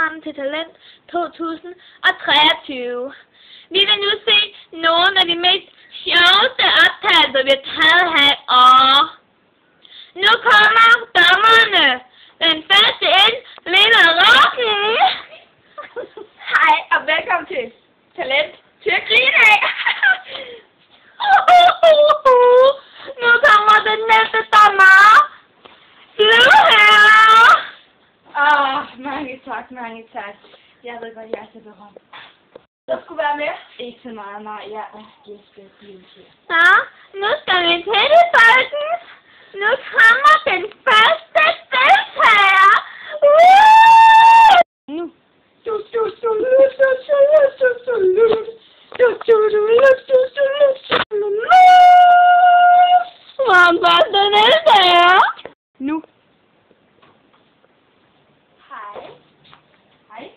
Stjernebranden til Talent 2023. Vi vil nu se nogle af de mest sjoveste optagelser, vi har taget her i år. Nu kommer dommerne. Den første ind, Lena Rossen. Hej og velkommen til Talent til at grine af. Nu kommer den næste dommer. Blue her. Mange tak. Jeg ved godt, jeg er så berømt. Der skulle være med. Ikke så meget, nej. Jeg er gæstebibliotek. Så, nu skal vi til det, folkens. Nu kommer den første deltager. Nu. Hvor første deltager? Nu. Hej.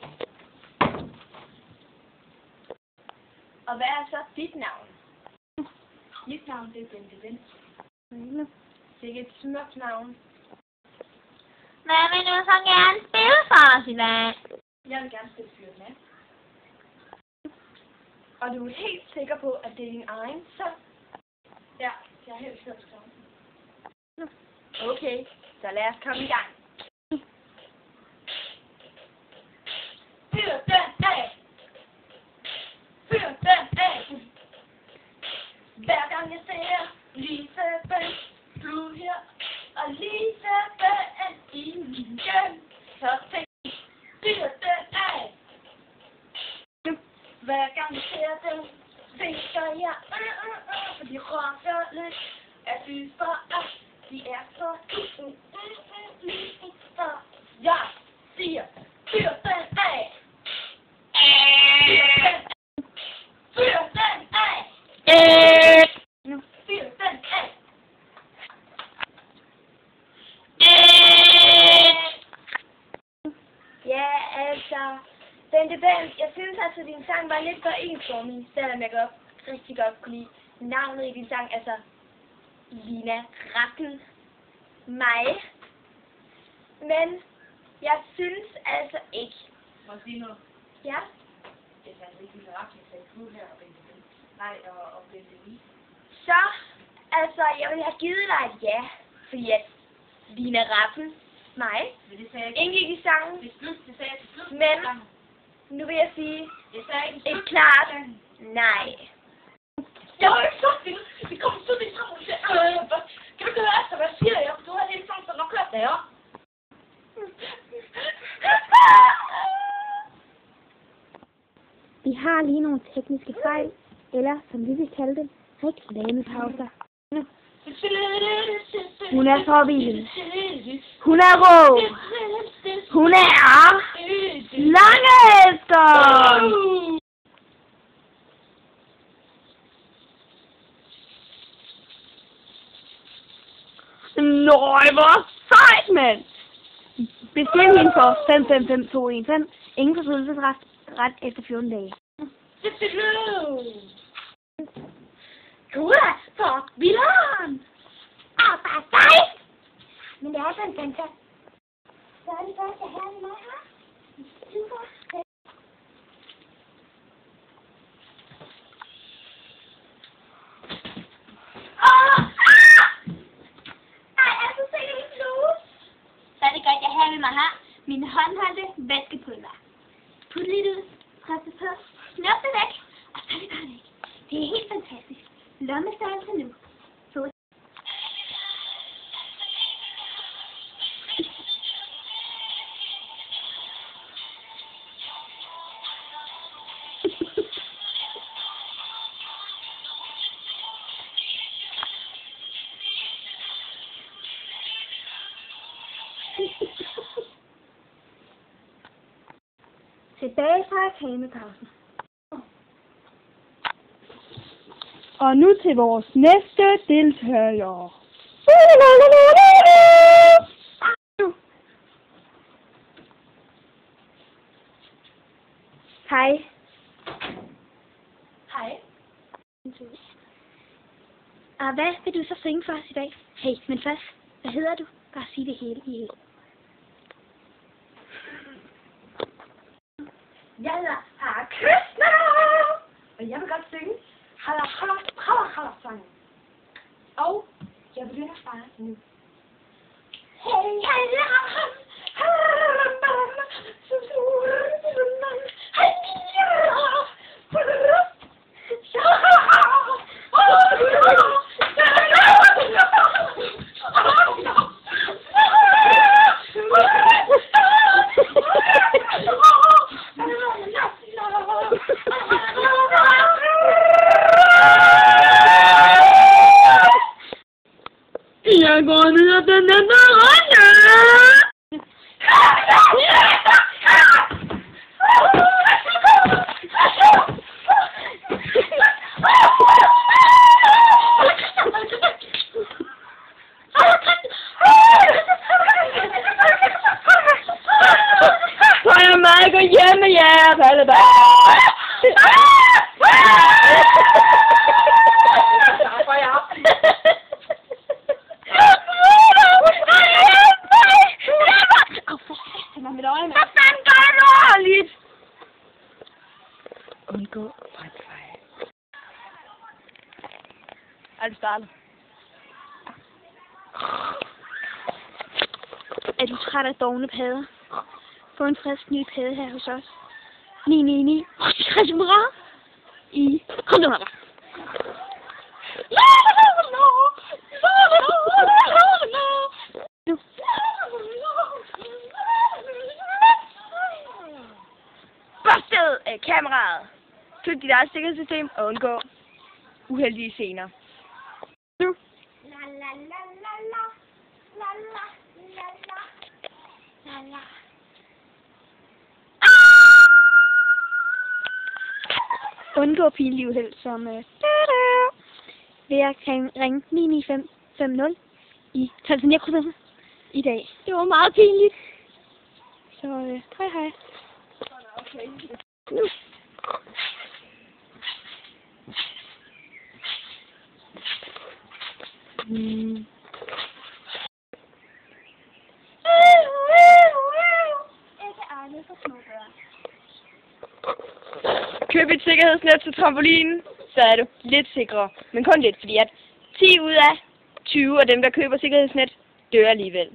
Og hvad er så dit navn? Mit navn det er Bente Vind. Det er et smukt navn. Hvad vil du så gerne spille for os i dag? Jeg vil gerne spille fyret med. Og du er helt sikker på, at det er din egen, så? Ja, jeg er helt sikker på. Okay, så lad os komme i gang. Fyr den af! Fyr den af! Hver gang jeg ser Lise Blue her, og Lise i min hjem, så tænker jeg, fyr den af! Hver gang jeg ser den, tænker jeg, for de rocker lidt, at vi for os, de er så så jeg siger, fyr den af! Fyr den af! Nu. Fyr den af! Ja, altså, Bente, jeg synes altså, at din sang var lidt for ensformig, selvom jeg godt rigtig godt kunne lide navnet i din sang, altså Lina Ratten mig. Men jeg synes altså ikke. Må jeg sige noget? Ja? Det er faktisk ikke Lina Ratten, jeg sagde Blue her og Bente Vind. Nej, og Bente Vind. Så, altså, jeg ville have givet dig et ja, fordi at Lina Ratten mig Men det sagde jeg indgik i sangen. til slut. Det sagde jeg til slut. Men nu vil jeg sige Det sagde jeg til slut. et klart nej. Jeg var ikke så stille. Vi kom så lidt sammen og sagde, kan du gøre efter, hvad siger jeg? Du har hele sangen, så nok hørt det, ja? Vi har lige nogle tekniske fejl, eller som vi vil kalde det, reklamepauser. Hun er så vild. Hun er rå. Hun er lange efter. Nøj, hvor sejt, mand! Bestil hende for 555215. Ingen fortrydelsesret efter 14 dage. Gud, for vilderen! Bare dig! Men det er sådan, Bente. Så er det første her med mig her. Super. Så er det godt, jeg har med mig her mine håndholdte vaskepulver. Put lidt ud, presse på, snop det væk, og så er det bare væk. Det er helt fantastisk. Lommestørrelse nu. Så. Tilbage fra reklamepausen. Og nu til vores næste deltager. Hej. Hej. Og hvad vil du så synge for os i dag? Hey, men først, hvad hedder du? Bare sig det hele i hele. Jeg hedder Hare Krishna, og jeg vil godt synge sangen. Og jeg begynder bare nu. Hey, hey, Jeg går ned ad den anden rende. Så jeg meget gå hjem med jer, Palle Bær. Hvad fanden gør du ordentligt? Undgå fejl. Er du startet? Er du træt af dovne padder? Få en frisk ny padde her hos os. 999. Det er bra. Kom nu her. Nu. Busted af kameraet. Slut dit eget sikkerhedssystem og undgå uheldige scener. Nu. La la la la la. La la la la. La la. Undgå pinlige uheld som ved at ringe 99550 i Tanzania-kroner i dag. Det var meget pinligt. Så hej hej. Okay. Nu. Køb et sikkerhedsnet til trampolinen, så er du lidt sikrere. Men kun lidt, fordi at 10 ud af 20 af dem, der køber sikkerhedsnet, dør alligevel.